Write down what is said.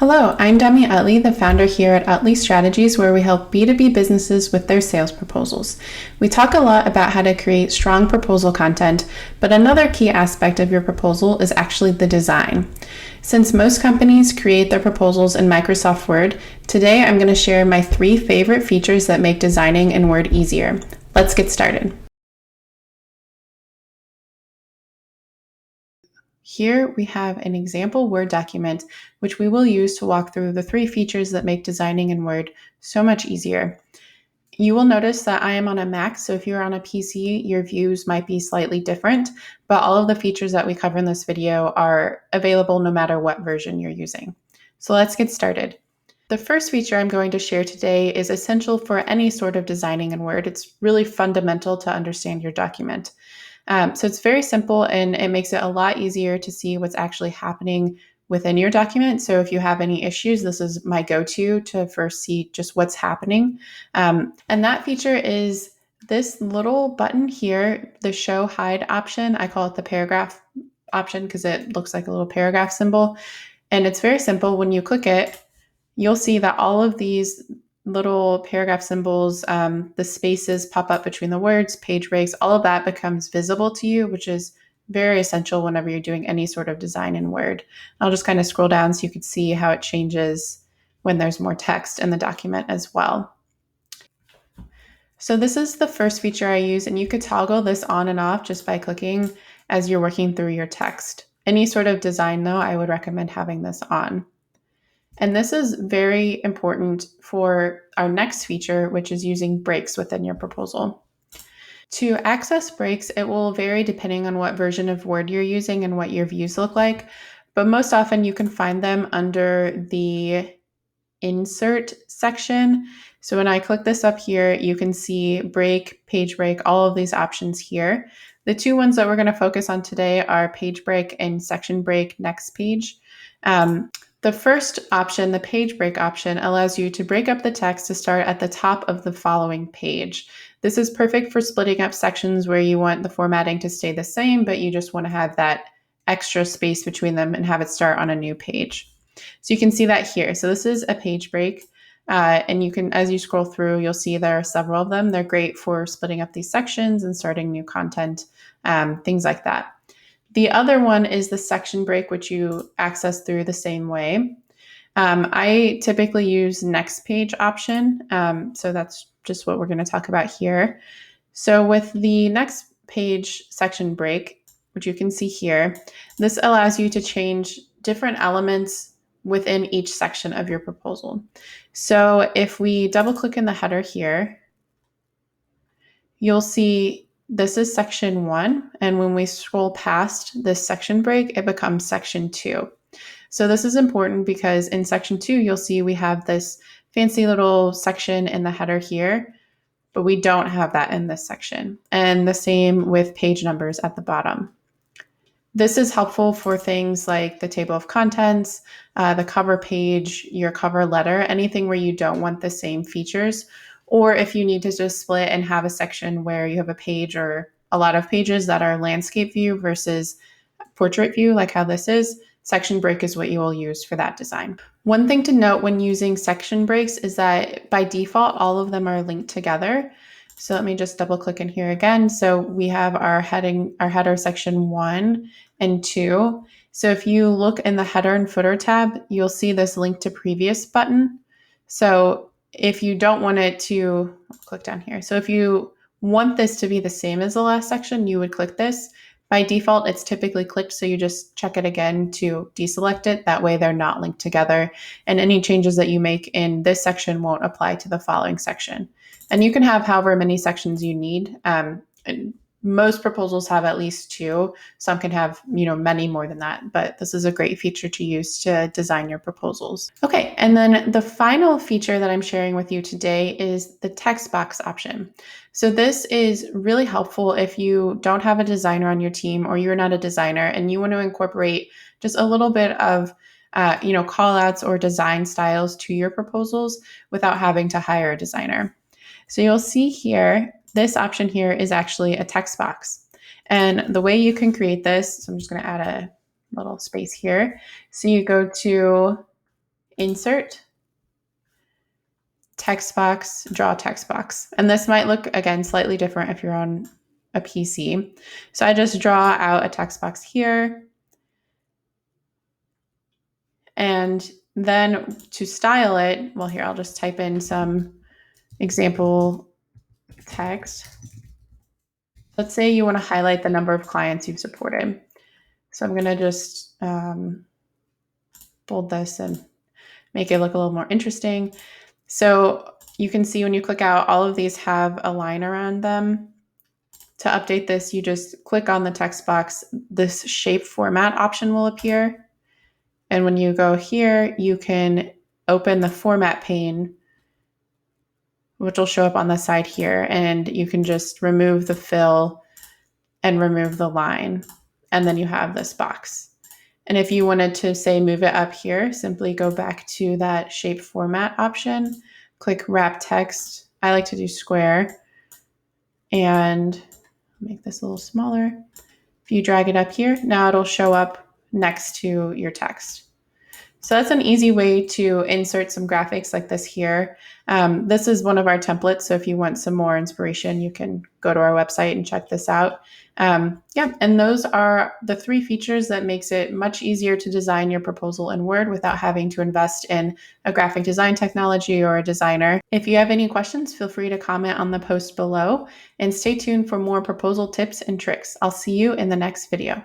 Hello, I'm Demi Utley, the founder here at Utley Strategies, where we help B2B businesses with their sales proposals. We talk a lot about how to create strong proposal content, but another key aspect of your proposal is actually the design. Since most companies create their proposals in Microsoft Word, today I'm going to share my 3 favorite features that make designing in Word easier. Let's get started. Here we have an example Word document, which we will use to walk through the 3 features that make designing in Word so much easier. You will notice that I am on a Mac, so if you're on a PC, your views might be slightly different, but all of the features that we cover in this video are available no matter what version you're using. So let's get started. The first feature I'm going to share today is essential for any sort of designing in Word. It's really fundamental to understand your document. So it's very simple and it makes it a lot easier to see what's actually happening within your document. So if you have any issues, this is my go-to to first see just what's happening. And that feature is this little button here, the show hide option. I call it the paragraph option because it looks like a little paragraph symbol. And it's very simple. When you click it, you'll see that all of these little paragraph symbols, the spaces pop up between the words, page breaks, all of that becomes visible to you, which is very essential whenever you're doing any sort of design in Word. I'll just kind of scroll down so you can see how it changes when there's more text in the document as well. So this is the first feature I use, and you could toggle this on and off just by clicking as you're working through your text. Any sort of design, though, I would recommend having this on. And this is very important for our next feature, which is using breaks within your proposal. To access breaks, it will vary depending on what version of Word you're using and what your views look like, but most often you can find them under the Insert section. So when I click this up here, you can see break, page break, all of these options here. The 2 ones that we're going to focus on today are page break and section break next page. The first option, the page break option, allows you to break up the text to start at the top of the following page. This is perfect for splitting up sections where you want the formatting to stay the same, but you just want to have that extra space between them and have it start on a new page. So you can see that here. So this is a page break. And you can, as you scroll through, you'll see there are several of them. They're great for splitting up these sections and starting new content, things like that. The other one is the section break, which you access through the same way. I typically use next page option. So that's just what we're going to talk about here. So with the next page section break, which you can see here, this allows you to change different elements within each section of your proposal. So if we double click in the header here, you'll see this is section 1, and when we scroll past this section break, it becomes section 2. So this is important because in section 2, you'll see we have this fancy little section in the header here, but we don't have that in this section. And the same with page numbers at the bottom. This is helpful for things like the table of contents, the cover page, your cover letter, anything where you don't want the same features. Or if you need to just split and have a section where you have a page or a lot of pages that are landscape view versus portrait view, like how this is, section break is what you will use for that design. One thing to note when using section breaks is that by default, all of them are linked together. So let me just double click in here again. So we have our header section 1 and 2. So if you look in the header and footer tab, you'll see this link to previous button. So if you don't want it to, I'll click down here. So if you want this to be the same as the last section, you would click this. By default, it's typically clicked, so you just check it again to deselect it. That way they're not linked together, and any changes that you make in this section won't apply to the following section. And you can have however many sections you need. Most proposals have at least 2. Some can have, many more than that, but this is a great feature to use to design your proposals. Okay, and then the final feature that I'm sharing with you today is the text box option. So this is really helpful if you don't have a designer on your team or you're not a designer and you want to incorporate just a little bit of call outs or design styles to your proposals without having to hire a designer. So you'll see here, this option here is actually a text box. And the way you can create this, so I'm just going to add a little space here. So you go to insert, text box, draw text box. And this might look, again, slightly different if you're on a PC. So I just draw out a text box here. And then to style it, well, here, I'll just type in some example text. Let's say you want to highlight the number of clients you've supported. So I'm going to just bold this and make it look a little more interesting. So you can see when you click out, all of these have a line around them. To update this, you just click on the text box. This shape format option will appear. And when you go here, you can open the format pane, which will show up on the side here. And you can just remove the fill and remove the line. And then you have this box. And if you wanted to, say, move it up here, simply go back to that shape format option, click wrap text. I like to do square. And make this a little smaller. If you drag it up here, now it'll show up next to your text. So that's an easy way to insert some graphics like this here. This is one of our templates. So if you want some more inspiration, you can go to our website and check this out. And those are the 3 features that makes it much easier to design your proposal in Word without having to invest in a graphic design technology or a designer. If you have any questions, feel free to comment on the post below and stay tuned for more proposal tips and tricks. I'll see you in the next video.